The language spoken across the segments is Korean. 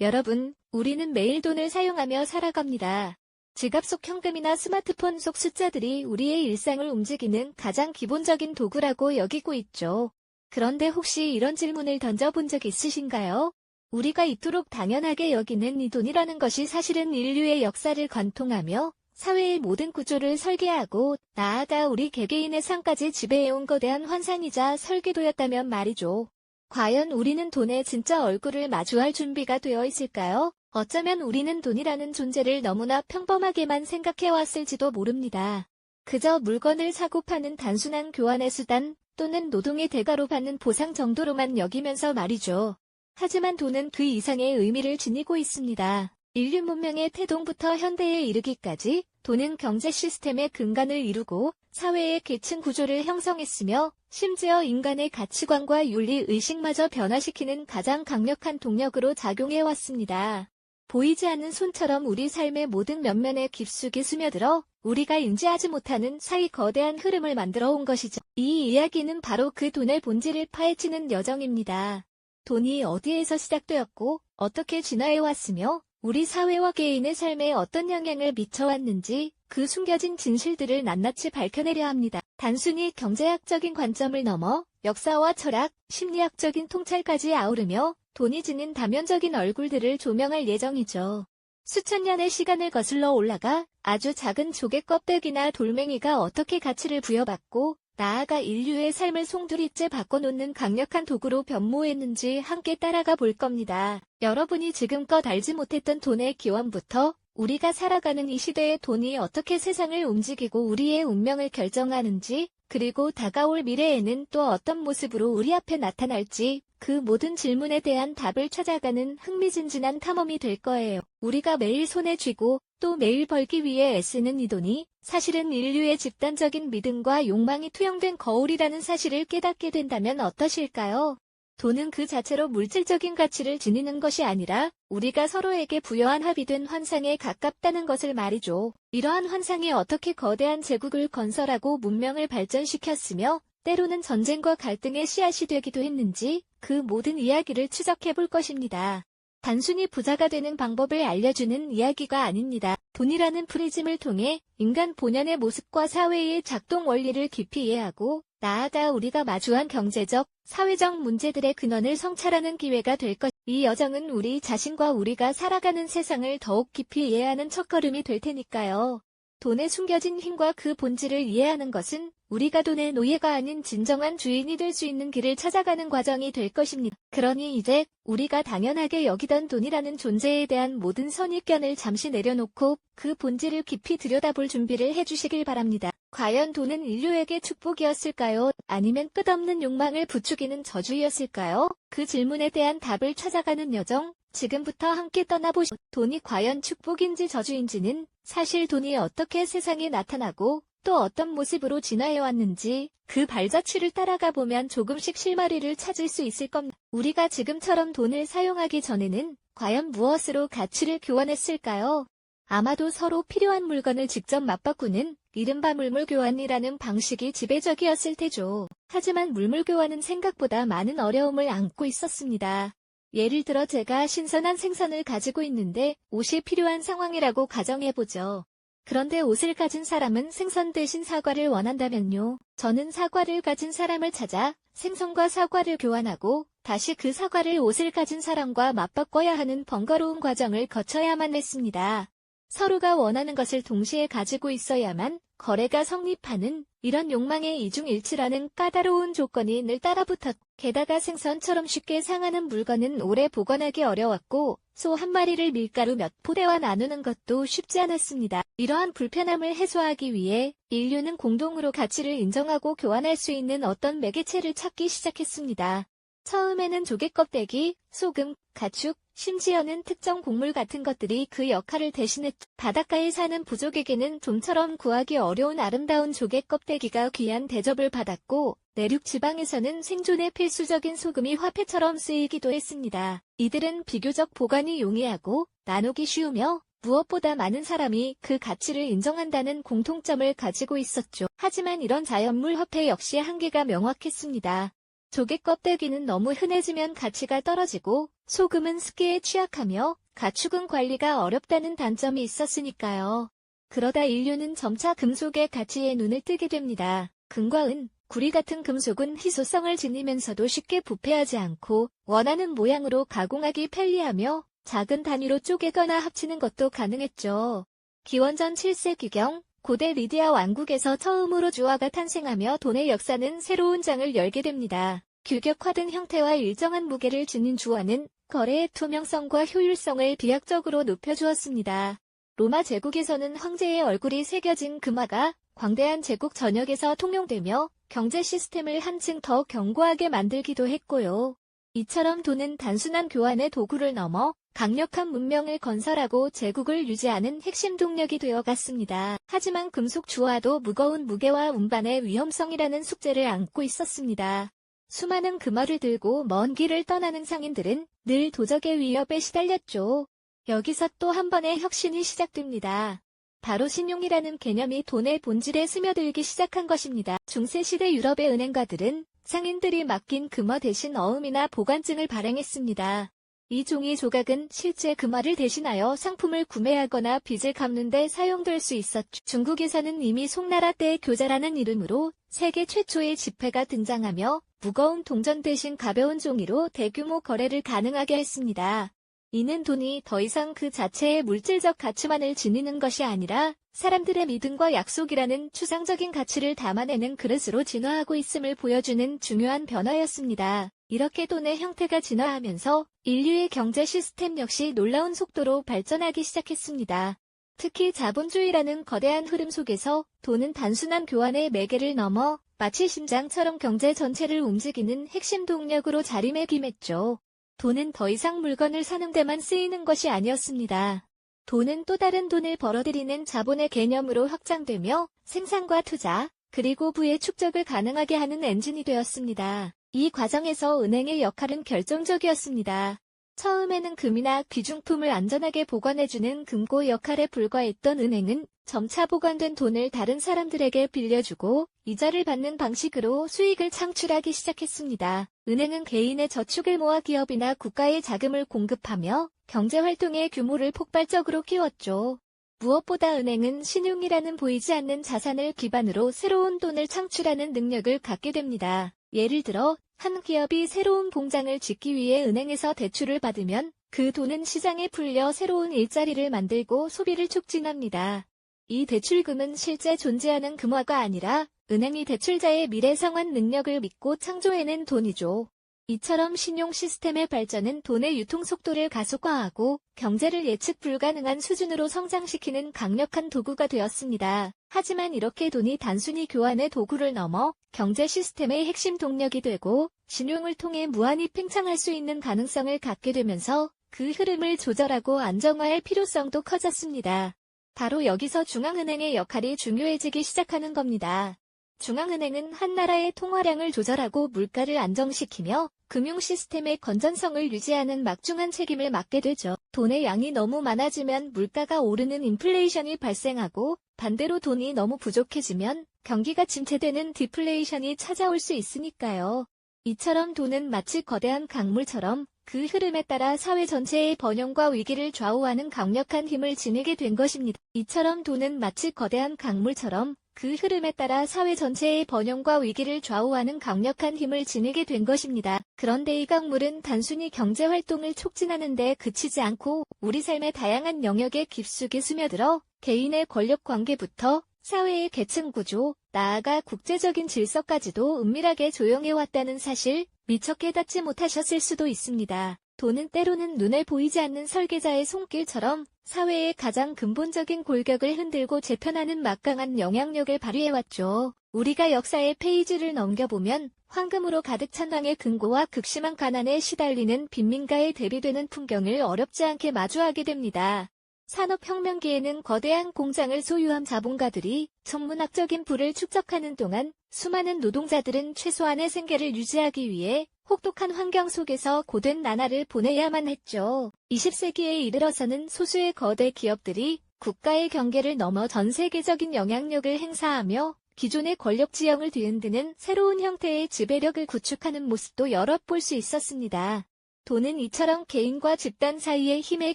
여러분, 우리는 매일 돈을 사용하며 살아갑니다. 지갑 속 현금이나 스마트폰 속 숫자들이 우리의 일상을 움직이는 가장 기본적인 도구라고 여기고 있죠. 그런데 혹시 이런 질문을 던져본 적 있으신가요? 우리가 이토록 당연하게 여기는 이 돈이라는 것이 사실은 인류의 역사를 관통하며 사회의 모든 구조를 설계하고 나아가 우리 개개인의 삶까지 지배해온 거대한 환상이자 설계도였다면 말이죠. 과연 우리는 돈의 진짜 얼굴을 마주할 준비가 되어 있을까요? 어쩌면 우리는 돈이라는 존재를 너무나 평범하게만 생각해왔을지도 모릅니다. 그저 물건을 사고 파는 단순한 교환의 수단 또는 노동의 대가로 받는 보상 정도로만 여기면서 말이죠. 하지만 돈은 그 이상의 의미를 지니고 있습니다. 인류 문명의 태동부터 현대에 이르기까지 돈은 경제 시스템의 근간을 이루고 사회의 계층 구조를 형성했으며 심지어 인간의 가치관과 윤리 의식마저 변화시키는 가장 강력한 동력으로 작용해왔습니다. 보이지 않는 손처럼 우리 삶의 모든 면면에 깊숙이 스며들어 우리가 인지하지 못하는 사이 거대한 흐름을 만들어 온 것이죠. 이 이야기는 바로 그 돈의 본질을 파헤치는 여정입니다. 돈이 어디에서 시작되었고 어떻게 진화해왔으며 우리 사회와 개인의 삶에 어떤 영향을 미쳐왔는지 그 숨겨진 진실들을 낱낱이 밝혀내려 합니다. 단순히 경제학적인 관점을 넘어 역사와 철학, 심리학적인 통찰까지 아우르며 돈이 지닌 다면적인 얼굴들을 조명할 예정이죠. 수천 년의 시간을 거슬러 올라가 아주 작은 조개 껍데기나 돌멩이가 어떻게 가치를 부여받고 나아가 인류의 삶을 송두리째 바꿔놓는 강력한 도구로 변모했는지 함께 따라가 볼 겁니다. 여러분이 지금껏 알지 못했던 돈의 기원부터 우리가 살아가는 이 시대의 돈이 어떻게 세상을 움직이고 우리의 운명을 결정하는지, 그리고 다가올 미래에는 또 어떤 모습으로 우리 앞에 나타날지 그 모든 질문에 대한 답을 찾아가는 흥미진진한 탐험이 될 거예요. 우리가 매일 손에 쥐고 또 매일 벌기 위해 애쓰는 이 돈이 사실은 인류의 집단적인 믿음과 욕망이 투영된 거울이라는 사실을 깨닫게 된다면 어떠실까요? 돈은 그 자체로 물질적인 가치를 지니는 것이 아니라 우리가 서로에게 부여한 합의된 환상에 가깝다는 것을 말이죠. 이러한 환상이 어떻게 거대한 제국을 건설하고 문명을 발전시켰으며 때로는 전쟁과 갈등의 씨앗이 되기도 했는지 그 모든 이야기를 추적해 볼 것입니다. 단순히 부자가 되는 방법을 알려주는 이야기가 아닙니다. 돈이라는 프리즘을 통해 인간 본연의 모습과 사회의 작동 원리를 깊이 이해하고 나아가 우리가 마주한 경제적, 사회적 문제들의 근원을 성찰하는 기회가 될 것. 이 여정은 우리 자신과 우리가 살아가는 세상을 더욱 깊이 이해하는 첫걸음이 될 테니까요. 돈에 숨겨진 힘과 그 본질을 이해하는 것은 우리가 돈의 노예가 아닌 진정한 주인이 될 수 있는 길을 찾아가는 과정이 될 것입니다. 그러니 이제 우리가 당연하게 여기던 돈이라는 존재에 대한 모든 선입견을 잠시 내려놓고 그 본질을 깊이 들여다볼 준비를 해주시길 바랍니다. 과연 돈은 인류에게 축복이었을까요? 아니면 끝없는 욕망을 부추기는 저주였을까요? 그 질문에 대한 답을 찾아가는 여정, 지금부터 함께 떠나보시죠. 돈이 과연 축복인지 저주인지는 사실 돈이 어떻게 세상에 나타나고 또 어떤 모습으로 진화해왔는지 그 발자취를 따라가 보면 조금씩 실마리를 찾을 수 있을 겁니다. 우리가 지금처럼 돈을 사용하기 전에는 과연 무엇으로 가치를 교환했을까요? 아마도 서로 필요한 물건을 직접 맞바꾸는 이른바 물물교환이라는 방식이 지배적이었을 테죠. 하지만 물물교환은 생각보다 많은 어려움을 안고 있었습니다. 예를 들어 제가 신선한 생선을 가지고 있는데 옷이 필요한 상황이라고 가정해보죠. 그런데 옷을 가진 사람은 생선 대신 사과를 원한다면요. 저는 사과를 가진 사람을 찾아 생선과 사과를 교환하고 다시 그 사과를 옷을 가진 사람과 맞바꿔야 하는 번거로운 과정을 거쳐야만 했습니다. 서로가 원하는 것을 동시에 가지고 있어야만 거래가 성립하는 이런 욕망의 이중일치라는 까다로운 조건이 늘 따라붙었고, 게다가 생선처럼 쉽게 상하는 물건은 오래 보관하기 어려웠고 소 한 마리를 밀가루 몇 포대와 나누는 것도 쉽지 않았습니다. 이러한 불편함을 해소하기 위해 인류는 공동으로 가치를 인정하고 교환할 수 있는 어떤 매개체를 찾기 시작했습니다. 처음에는 조개 껍데기, 소금, 가축, 심지어는 특정 곡물 같은 것들이 그 역할을 대신했죠. 바닷가에 사는 부족에게는 좀처럼 구하기 어려운 아름다운 조개 껍데기가 귀한 대접을 받았고, 내륙 지방에서는 생존에 필수적인 소금이 화폐처럼 쓰이기도 했습니다. 이들은 비교적 보관이 용이하고 나누기 쉬우며 무엇보다 많은 사람이 그 가치를 인정한다는 공통점을 가지고 있었죠. 하지만 이런 자연물 화폐 역시 한계가 명확했습니다. 조개 껍데기는 너무 흔해지면 가치가 떨어지고 소금은 습기에 취약하며 가축은 관리가 어렵다는 단점이 있었으니까요. 그러다 인류는 점차 금속의 가치에 눈을 뜨게 됩니다. 금과 은, 구리 같은 금속은 희소성을 지니면서도 쉽게 부패하지 않고 원하는 모양으로 가공하기 편리하며 작은 단위로 쪼개거나 합치는 것도 가능했죠. 기원전 7세기경 고대 리디아 왕국에서 처음으로 주화가 탄생하며 돈의 역사는 새로운 장을 열게 됩니다. 규격화된 형태와 일정한 무게를 지닌 주화는 거래의 투명성과 효율성을 비약적으로 높여주었습니다. 로마 제국에서는 황제의 얼굴이 새겨진 금화가 광대한 제국 전역에서 통용되며 경제 시스템을 한층 더 견고하게 만들기도 했고요. 이처럼 돈은 단순한 교환의 도구를 넘어 강력한 문명을 건설하고 제국을 유지하는 핵심 동력이 되어갔습니다. 하지만 금속 주화도 무거운 무게와 운반의 위험성이라는 숙제를 안고 있었습니다. 수많은 금화를 들고 먼 길을 떠나는 상인들은 늘 도적의 위협에 시달렸죠. 여기서 또 한 번의 혁신이 시작됩니다. 바로 신용이라는 개념이 돈의 본질에 스며들기 시작한 것입니다. 중세시대 유럽의 은행가들은 상인들이 맡긴 금화 대신 어음이나 보관증을 발행했습니다. 이 종이 조각은 실제 금화를 대신하여 상품을 구매하거나 빚을 갚는 데 사용될 수 있었죠. 중국에서는 이미 송나라 때의 교자라는 이름으로 세계 최초의 지폐가 등장하며 무거운 동전 대신 가벼운 종이로 대규모 거래를 가능하게 했습니다. 이는 돈이 더 이상 그 자체의 물질적 가치만을 지니는 것이 아니라 사람들의 믿음과 약속이라는 추상적인 가치를 담아내는 그릇으로 진화하고 있음을 보여주는 중요한 변화였습니다. 이렇게 돈의 형태가 진화하면서 인류의 경제 시스템 역시 놀라운 속도로 발전하기 시작했습니다. 특히 자본주의라는 거대한 흐름 속에서 돈은 단순한 교환의 매개를 넘어 마치 심장처럼 경제 전체를 움직이는 핵심 동력으로 자리매김했죠. 돈은 더 이상 물건을 사는 데만 쓰이는 것이 아니었습니다. 돈은 또 다른 돈을 벌어들이는 자본의 개념으로 확장되며 생산과 투자, 그리고 부의 축적을 가능하게 하는 엔진이 되었습니다. 이 과정에서 은행의 역할은 결정적이었습니다. 처음에는 금이나 귀중품을 안전하게 보관해주는 금고 역할에 불과했던 은행은 점차 보관된 돈을 다른 사람들에게 빌려주고 이자를 받는 방식으로 수익을 창출하기 시작했습니다. 은행은 개인의 저축을 모아 기업이나 국가에 자금을 공급하며 경제활동의 규모를 폭발적으로 키웠죠. 무엇보다 은행은 신용이라는 보이지 않는 자산을 기반으로 새로운 돈을 창출하는 능력을 갖게 됩니다. 예를 들어 한 기업이 새로운 공장을 짓기 위해 은행에서 대출을 받으면 그 돈은 시장에 풀려 새로운 일자리를 만들고 소비를 촉진합니다. 이 대출금은 실제 존재하는 금화가 아니라 은행이 대출자의 미래 상환 능력을 믿고 창조해낸 돈이죠. 이처럼 신용 시스템의 발전은 돈의 유통 속도를 가속화하고 경제를 예측 불가능한 수준으로 성장시키는 강력한 도구가 되었습니다. 하지만 이렇게 돈이 단순히 교환의 도구를 넘어 경제 시스템의 핵심 동력이 되고 신용을 통해 무한히 팽창할 수 있는 가능성을 갖게 되면서 그 흐름을 조절하고 안정화할 필요성도 커졌습니다. 바로 여기서 중앙은행의 역할이 중요해지기 시작하는 겁니다. 중앙은행은 한 나라의 통화량을 조절하고 물가를 안정시키며 금융 시스템의 건전성을 유지하는 막중한 책임을 맡게 되죠. 돈의 양이 너무 많아지면 물가가 오르는 인플레이션이 발생하고 반대로 돈이 너무 부족해지면 경기가 침체되는 디플레이션이 찾아올 수 있으니까요. 이처럼 돈은 마치 거대한 강물처럼 그 흐름에 따라 사회 전체의 번영과 위기를 좌우하는 강력한 힘을 지니게 된 것입니다. 이처럼 돈은 마치 거대한 강물처럼 그 흐름에 따라 사회 전체의 번영과 위기를 좌우하는 강력한 힘을 지니게 된 것입니다. 그런데 이 강물은 단순히 경제활동을 촉진하는 데 그치지 않고 우리 삶의 다양한 영역에 깊숙이 스며들어 개인의 권력관계부터 사회의 계층구조, 나아가 국제적인 질서까지도 은밀하게 조용해왔다는 사실, 미처 깨닫지 못하셨을 수도 있습니다. 돈은 때로는 눈에 보이지 않는 설계자의 손길처럼 사회의 가장 근본적인 골격을 흔들고 재편하는 막강한 영향력을 발휘해왔죠. 우리가 역사의 페이지를 넘겨보면 황금으로 가득 찬 왕의 금고와 극심한 가난에 시달리는 빈민가에 대비되는 풍경을 어렵지 않게 마주하게 됩니다. 산업혁명기에는 거대한 공장을 소유한 자본가들이 천문학적인 부를 축적하는 동안 수많은 노동자들은 최소한의 생계를 유지하기 위해 혹독한 환경 속에서 고된 나날을 보내야만 했죠. 20세기에 이르러서는 소수의 거대 기업들이 국가의 경계를 넘어 전 세계적인 영향력을 행사하며 기존의 권력 지형을 뒤흔드는 새로운 형태의 지배력을 구축하는 모습도 여럿 볼 수 있었습니다. 돈은 이처럼 개인과 집단 사이의 힘의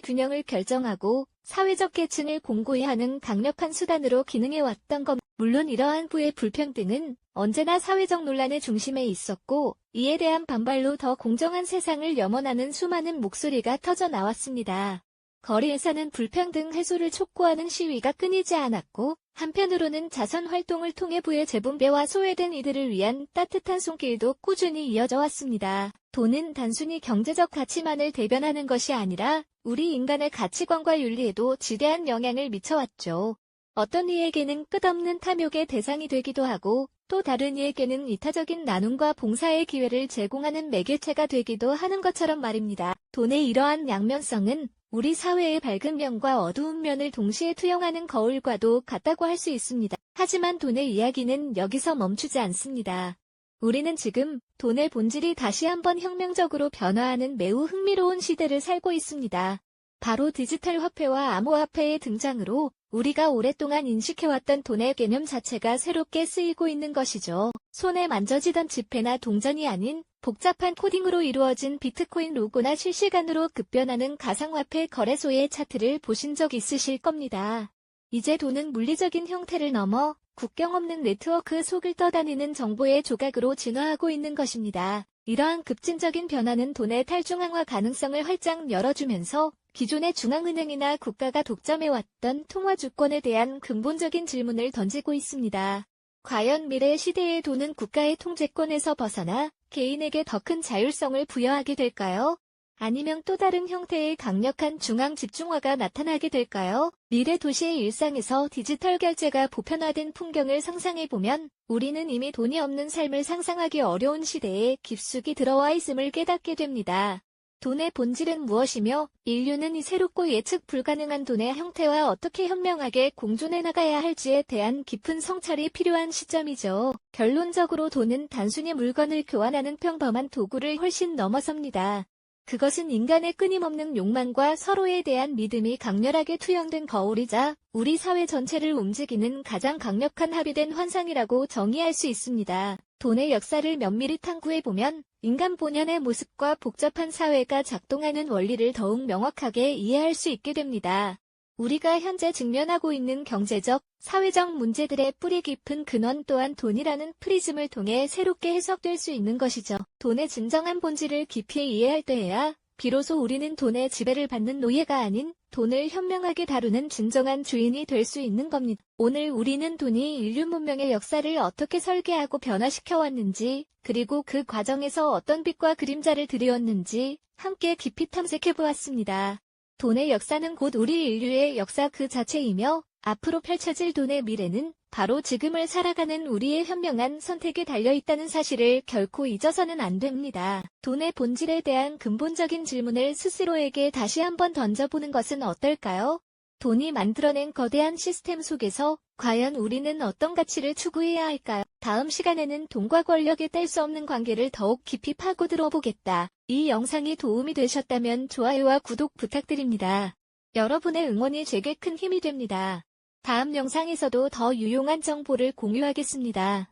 균형을 결정하고 사회적 계층을 공고히 하는 강력한 수단으로 기능해왔던 것. 물론 이러한 부의 불평등은 언제나 사회적 논란의 중심에 있었고 이에 대한 반발로 더 공정한 세상을 염원하는 수많은 목소리가 터져 나왔습니다. 거리에서는 불평등 해소를 촉구하는 시위가 끊이지 않았고 한편으로는 자선 활동을 통해 부의 재분배와 소외된 이들을 위한 따뜻한 손길도 꾸준히 이어져 왔습니다. 돈은 단순히 경제적 가치만을 대변하는 것이 아니라 우리 인간의 가치관과 윤리에도 지대한 영향을 미쳐왔죠. 어떤 이에게는 끝없는 탐욕의 대상이 되기도 하고 또 다른 이에게는 이타적인 나눔과 봉사의 기회를 제공하는 매개체가 되기도 하는 것처럼 말입니다. 돈의 이러한 양면성은 우리 사회의 밝은 면과 어두운 면을 동시에 투영하는 거울과도 같다고 할 수 있습니다. 하지만 돈의 이야기는 여기서 멈추지 않습니다. 우리는 지금 돈의 본질이 다시 한번 혁명적으로 변화하는 매우 흥미로운 시대를 살고 있습니다. 바로 디지털 화폐와 암호화폐의 등장으로 우리가 오랫동안 인식해왔던 돈의 개념 자체가 새롭게 쓰이고 있는 것이죠. 손에 만져지던 지폐나 동전이 아닌 복잡한 코딩으로 이루어진 비트코인 로고나 실시간으로 급변하는 가상화폐 거래소의 차트를 보신 적 있으실 겁니다. 이제 돈은 물리적인 형태를 넘어 국경 없는 네트워크 속을 떠다니는 정보의 조각으로 진화하고 있는 것입니다. 이러한 급진적인 변화는 돈의 탈중앙화 가능성을 활짝 열어주면서 기존의 중앙은행이나 국가가 독점해왔던 통화주권에 대한 근본적인 질문을 던지고 있습니다. 과연 미래 시대의 돈은 국가의 통제권에서 벗어나 개인에게 더 큰 자율성을 부여하게 될까요? 아니면 또 다른 형태의 강력한 중앙 집중화가 나타나게 될까요? 미래 도시의 일상에서 디지털 결제가 보편화된 풍경을 상상해보면 우리는 이미 돈이 없는 삶을 상상하기 어려운 시대에 깊숙이 들어와 있음을 깨닫게 됩니다. 돈의 본질은 무엇이며 인류는 이 새롭고 예측 불가능한 돈의 형태와 어떻게 현명하게 공존해 나가야 할지에 대한 깊은 성찰이 필요한 시점이죠. 결론적으로 돈은 단순히 물건을 교환하는 평범한 도구를 훨씬 넘어섭니다. 그것은 인간의 끊임없는 욕망과 서로에 대한 믿음이 강렬하게 투영된 거울이자 우리 사회 전체를 움직이는 가장 강력한 합의된 환상이라고 정의할 수 있습니다. 돈의 역사를 면밀히 탐구해보면 인간 본연의 모습과 복잡한 사회가 작동하는 원리를 더욱 명확하게 이해할 수 있게 됩니다. 우리가 현재 직면하고 있는 경제적, 사회적 문제들의 뿌리 깊은 근원 또한 돈이라는 프리즘을 통해 새롭게 해석될 수 있는 것이죠. 돈의 진정한 본질을 깊이 이해할 때에야 비로소 우리는 돈의 지배를 받는 노예가 아닌 돈을 현명하게 다루는 진정한 주인이 될 수 있는 겁니다. 오늘 우리는 돈이 인류 문명의 역사를 어떻게 설계하고 변화시켜 왔는지, 그리고 그 과정에서 어떤 빛과 그림자를 들이었는지 함께 깊이 탐색해 보았습니다. 돈의 역사는 곧 우리 인류의 역사 그 자체이며 앞으로 펼쳐질 돈의 미래는 바로 지금을 살아가는 우리의 현명한 선택에 달려있다는 사실을 결코 잊어서는 안 됩니다. 돈의 본질에 대한 근본적인 질문을 스스로에게 다시 한번 던져보는 것은 어떨까요? 돈이 만들어낸 거대한 시스템 속에서 과연 우리는 어떤 가치를 추구해야 할까요? 다음 시간에는 돈과 권력에 뗄 수 없는 관계를 더욱 깊이 파고들어 보겠다. 이 영상이 도움이 되셨다면 좋아요와 구독 부탁드립니다. 여러분의 응원이 제게 큰 힘이 됩니다. 다음 영상에서도 더 유용한 정보를 공유하겠습니다.